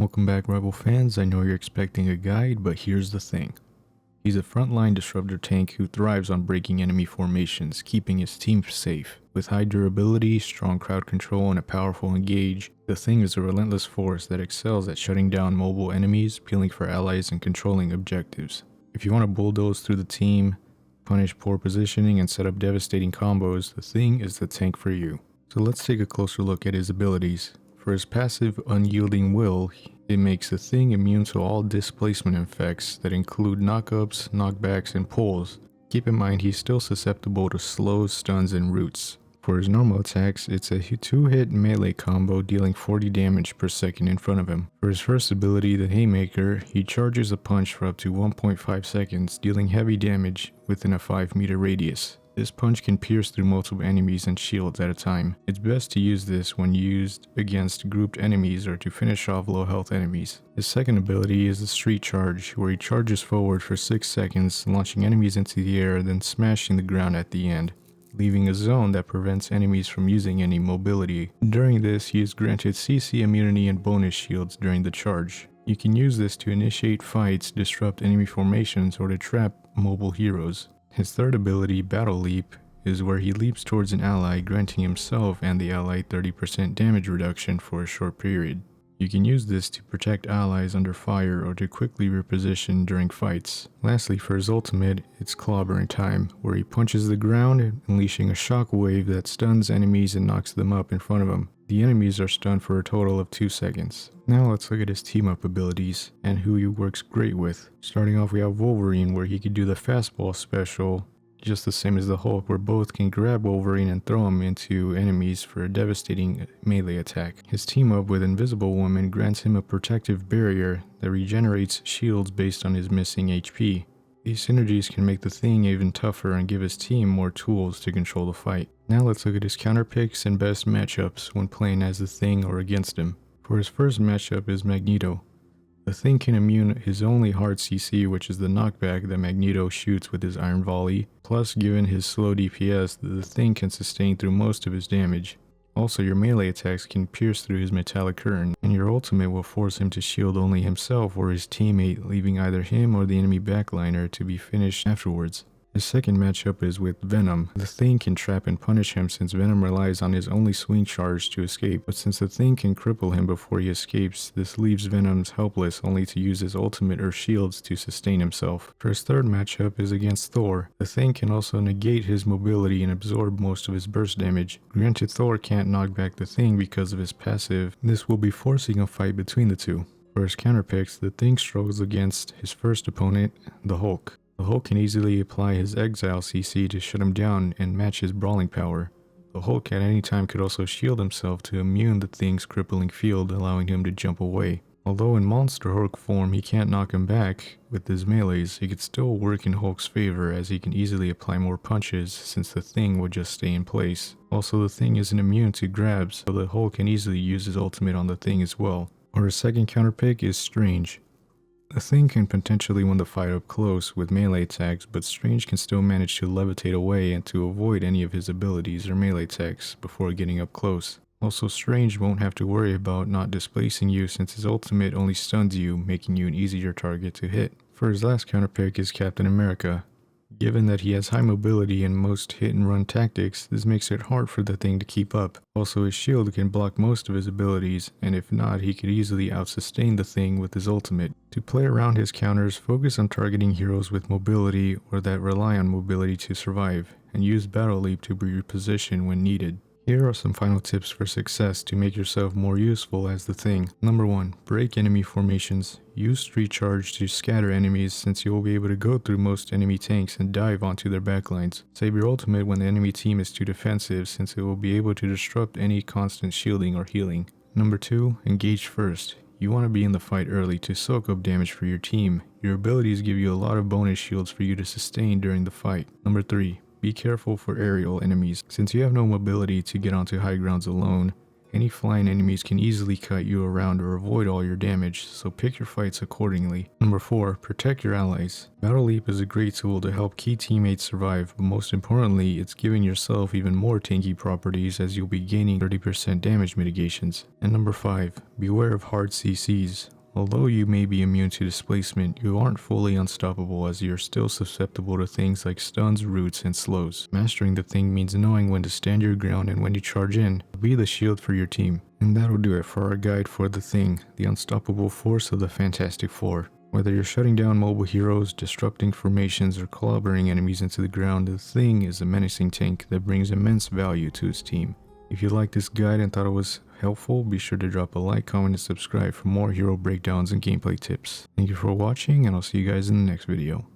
Welcome back, Rebel fans. I know you're expecting a guide, but here's the thing. He's a frontline disruptor tank who thrives on breaking enemy formations, keeping his team safe. With high durability, strong crowd control, and a powerful engage, the Thing is a relentless force that excels at shutting down mobile enemies, peeling for allies, and controlling objectives. If you want to bulldoze through the team, punish poor positioning, and set up devastating combos, the Thing is the tank for you. So let's take a closer look at his abilities. For his passive Unyielding Will, it makes the Thing immune to all displacement effects that include knockups, knockbacks, and pulls. Keep in mind he's still susceptible to slows, stuns, and roots. For his normal attacks, it's a 2-hit melee combo dealing 40 damage per second in front of him. For his first ability, the Haymaker, he charges a punch for up to 1.5 seconds, dealing heavy damage within a 5-meter radius. This punch can pierce through multiple enemies and shields at a time. It's best to use this when used against grouped enemies or to finish off low health enemies. His second ability is the Street Charge, where he charges forward for 6 seconds, launching enemies into the air, then smashing the ground at the end, leaving a zone that prevents enemies from using any mobility. During this, he is granted CC immunity and bonus shields during the charge. You can use this to initiate fights, disrupt enemy formations, or to trap mobile heroes. His third ability, Battle Leap, is where he leaps towards an ally, granting himself and the ally 30% damage reduction for a short period. You can use this to protect allies under fire or to quickly reposition during fights. Lastly, for his ultimate, it's Clobbering Time, where he punches the ground, unleashing a shockwave that stuns enemies and knocks them up in front of him. The enemies are stunned for a total of 2 seconds. Now let's look at his team-up abilities and who he works great with. Starting off, we have Wolverine, where he can do the fastball special, just the same as the Hulk, where both can grab Wolverine and throw him into enemies for a devastating melee attack. His team-up with Invisible Woman grants him a protective barrier that regenerates shields based on his missing HP. These synergies can make the Thing even tougher and give his team more tools to control the fight. Now let's look at his counter picks and best matchups when playing as the Thing or against him. For his first matchup is Magneto. The Thing can immune his only hard CC, which is the knockback that Magneto shoots with his Iron Volley. Plus, given his slow DPS, the Thing can sustain through most of his damage. Also, your melee attacks can pierce through his metallic curtain, and your ultimate will force him to shield only himself or his teammate, leaving either him or the enemy backliner to be finished afterwards. His second matchup is with Venom. The Thing can trap and punish him since Venom relies on his only swing charge to escape, but since the Thing can cripple him before he escapes, this leaves Venom helpless only to use his ultimate or shields to sustain himself. For his third matchup is against Thor. The Thing can also negate his mobility and absorb most of his burst damage. Granted, Thor can't knock back the Thing because of his passive. This will be forcing a fight between the two. For his counterpicks, the Thing struggles against his first opponent, the Hulk. The Hulk can easily apply his Exile CC to shut him down and match his brawling power. The Hulk at any time could also shield himself to immune the Thing's crippling field, allowing him to jump away. Although in Monster Hulk form he can't knock him back with his melees, he could still work in Hulk's favor as he can easily apply more punches since the Thing would just stay in place. Also, the Thing isn't immune to grabs, so the Hulk can easily use his ultimate on the Thing as well. Or his second counterpick is Strange. The Thing can potentially win the fight up close with melee attacks, but Strange can still manage to levitate away and to avoid any of his abilities or melee attacks before getting up close. Also, Strange won't have to worry about not displacing you since his ultimate only stuns you, making you an easier target to hit. For his last counterpick is Captain America. Given that he has high mobility and most hit-and-run tactics, this makes it hard for the Thing to keep up. Also, his shield can block most of his abilities, and if not, he could easily out-sustain the Thing with his ultimate. To play around his counters, focus on targeting heroes with mobility or that rely on mobility to survive, and use Battle Leap to reposition when needed. Here are some final tips for success to make yourself more useful as the Thing. Number 1. Break enemy formations. Use Street Charge to scatter enemies since you will be able to go through most enemy tanks and dive onto their backlines. Save your ultimate when the enemy team is too defensive since it will be able to disrupt any constant shielding or healing. Number 2. Engage first. You want to be in the fight early to soak up damage for your team. Your abilities give you a lot of bonus shields for you to sustain during the fight. Number 3. Be careful for aerial enemies. Since you have no mobility to get onto high grounds alone, Any flying enemies can easily cut you around or avoid all your damage, so pick your fights accordingly. Number 4. Protect your allies. Battle Leap is a great tool to help key teammates survive, but most importantly, it's giving yourself even more tanky properties as you'll be gaining 30% damage mitigations. And number 5. Beware of hard CCs. Although you may be immune to displacement, you aren't fully unstoppable as you're still susceptible to things like stuns, roots, and slows. Mastering the thing means knowing when to stand your ground and when to charge in. Be the shield for your team. And that'll do it for our guide for the Thing, the unstoppable force of the Fantastic Four. Whether you're shutting down mobile heroes, disrupting formations, or clobbering enemies into the ground, the Thing is a menacing tank that brings immense value to his team. If you liked this guide and thought it was helpful, be sure to drop a like, comment, and subscribe for more hero breakdowns and gameplay tips. Thank you for watching, and I'll see you guys in the next video.